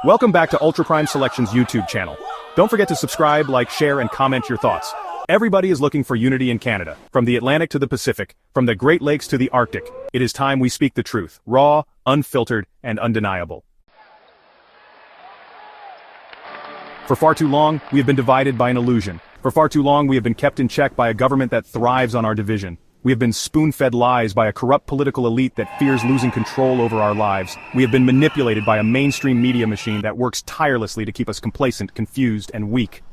Welcome back to Ultra Prime Selection's YouTube channel. Don't forget to subscribe, like, share, and comment your thoughts. Everybody is looking for unity in Canada, from the Atlantic to the Pacific, from the Great Lakes to the Arctic. It is time we speak the truth, raw, unfiltered, and undeniable. For far too long, we have been divided by an illusion. For far too long, we have been kept in check by a government that thrives on our division. We have been spoon-fed lies by a corrupt political elite that fears losing control over our lives. We have been manipulated by a mainstream media machine that works tirelessly to keep us complacent, confused, and weak.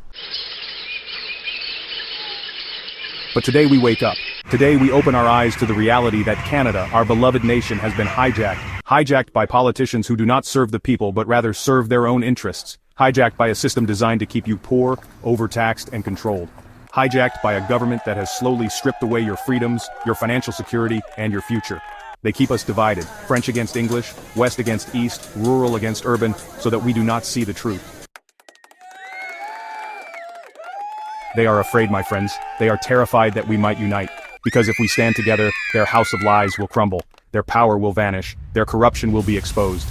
But today we wake up. Today we open our eyes to the reality that Canada, our beloved nation, has been hijacked by politicians who do not serve the people but rather serve their own interests. Hijacked by a system designed to keep you poor, overtaxed, and controlled. Hijacked by a government that has slowly stripped away your freedoms, your financial security, and your future. They keep us divided, French against English, West against East, rural against urban, so that we do not see the truth. They are afraid, my friends. They are terrified that we might unite. Because if we stand together, their house of lies will crumble, their power will vanish, their corruption will be exposed.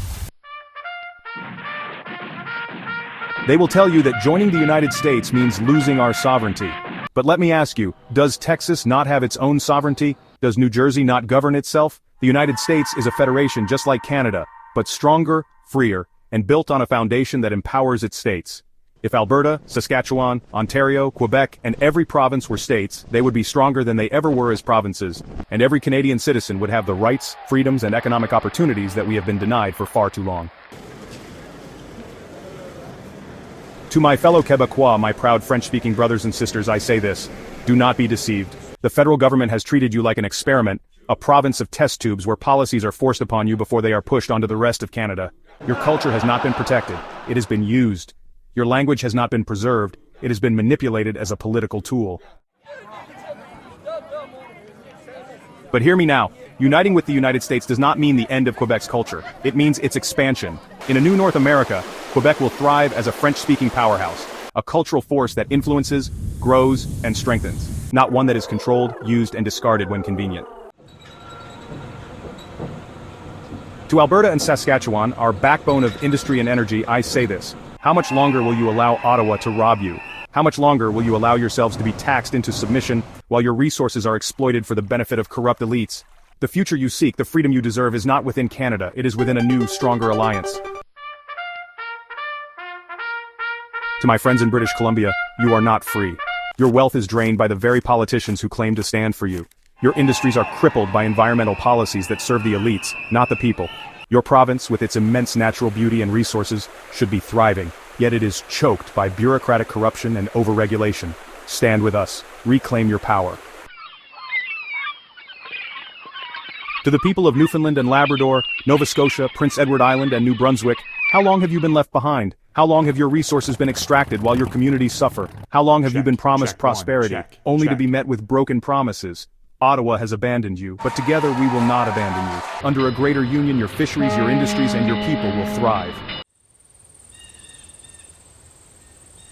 They will tell you that joining the United States means losing our sovereignty. But let me ask you, does Texas not have its own sovereignty? Does New Jersey not govern itself? The United States is a federation just like Canada, but stronger, freer, and built on a foundation that empowers its states. If Alberta, Saskatchewan, Ontario, Quebec, and every province were states, they would be stronger than they ever were as provinces, and every Canadian citizen would have the rights, freedoms, and economic opportunities that we have been denied for far too long. To my fellow Quebecois, my proud French-speaking brothers and sisters, I say this: do not be deceived. The federal government has treated you like an experiment, a province of test tubes where policies are forced upon you before they are pushed onto the rest of Canada. Your culture has not been protected. It has been used. Your language has not been preserved. It has been manipulated as a political tool. But hear me now. Uniting with the United States does not mean the end of Quebec's culture. It means its expansion. In a new North America, Quebec will thrive as a French-speaking powerhouse, a cultural force that influences, grows, and strengthens, not one that is controlled, used, and discarded when convenient. To Alberta and Saskatchewan, our backbone of industry and energy, I say this: how much longer will you allow Ottawa to rob you? How much longer will you allow yourselves to be taxed into submission while your resources are exploited for the benefit of corrupt elites? The future you seek, the freedom you deserve, is not within Canada, it is within a new, stronger alliance. To my friends in British Columbia, you are not free. Your wealth is drained by the very politicians who claim to stand for you. Your industries are crippled by environmental policies that serve the elites, not the people. Your province, with its immense natural beauty and resources, should be thriving, yet it is choked by bureaucratic corruption and overregulation. Stand with us. Reclaim your power. To the people of Newfoundland and Labrador, Nova Scotia, Prince Edward Island, and New Brunswick, how long have you been left behind? How long have your resources been extracted while your communities suffer? How long have you been promised prosperity, only to be met with broken promises? Ottawa has abandoned you, but together we will not abandon you. Under a greater union, your fisheries, your industries, and your people will thrive.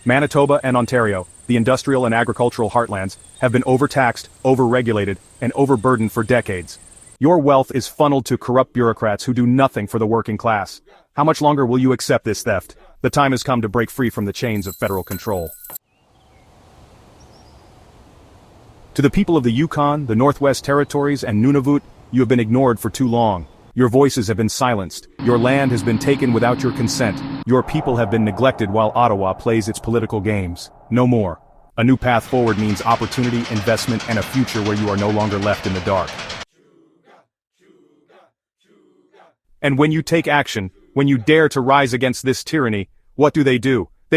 Manitoba and Ontario, the industrial and agricultural heartlands, have been overtaxed, overregulated, and overburdened for decades. Your wealth is funneled to corrupt bureaucrats who do nothing for the working class. How much longer will you accept this theft? The time has come to break free from the chains of federal control. To the people of the Yukon, the Northwest Territories, and Nunavut, you have been ignored for too long. Your voices have been silenced. Your land has been taken without your consent. Your people have been neglected while Ottawa plays its political games. No more. A new path forward means opportunity, investment, and a future where you are no longer left in the dark. And when you take action, when you dare to rise against this tyranny, what do? They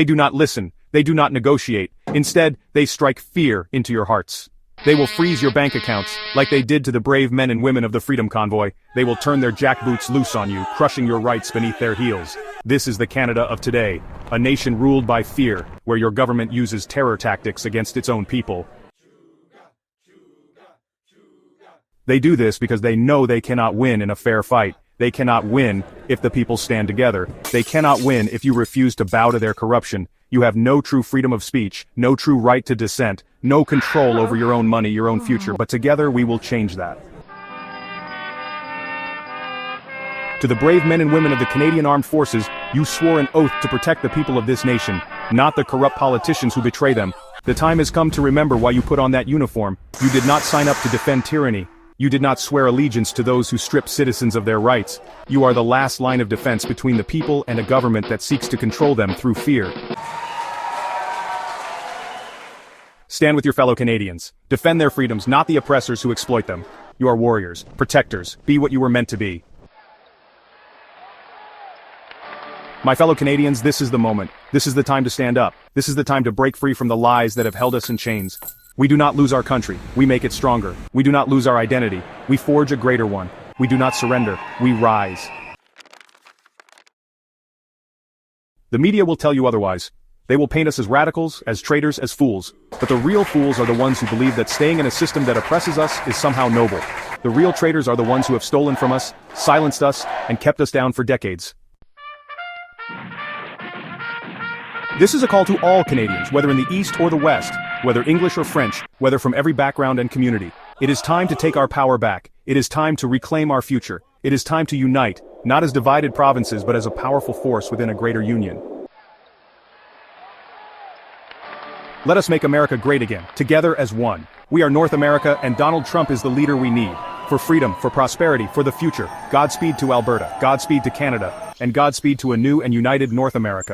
do not listen. They do not negotiate. Instead, they strike fear into your hearts. They will freeze your bank accounts, like they did to the brave men and women of the Freedom Convoy. They will turn their jackboots loose on you, crushing your rights beneath their heels. This is the Canada of today, a nation ruled by fear, where your government uses terror tactics against its own people. They do this because they know they cannot win in a fair fight. They cannot win if the people stand together. They cannot win if you refuse to bow to their corruption. You have no true freedom of speech, no true right to dissent, no control over your own money, your own future, but together we will change that. To the brave men and women of the Canadian Armed Forces, you swore an oath to protect the people of this nation, not the corrupt politicians who betray them. The time has come to remember why you put on that uniform. You did not sign up to defend tyranny. You did not swear allegiance to those who strip citizens of their rights. You are the last line of defense between the people and a government that seeks to control them through fear. Stand with your fellow Canadians. Defend their freedoms, not the oppressors who exploit them. You are warriors, protectors. Be what you were meant to be. My fellow Canadians, this is the moment. This is the time to stand up. This is the time to break free from the lies that have held us in chains. We do not lose our country. We make it stronger. We do not lose our identity. We forge a greater one. We do not surrender. We rise. The media will tell you otherwise. They will paint us as radicals, as traitors, as fools. But the real fools are the ones who believe that staying in a system that oppresses us is somehow noble. The real traitors are the ones who have stolen from us, silenced us, and kept us down for decades. This is a call to all Canadians, whether in the East or the West, whether English or French, whether from every background and community. It is time to take our power back. It is time to reclaim our future. It is time to unite, not as divided provinces but as a powerful force within a greater union. Let us make America great again, together as one. We are North America, and Donald Trump is the leader we need. For freedom, for prosperity, for the future. Godspeed to Alberta, Godspeed to Canada, and Godspeed to a new and united North America.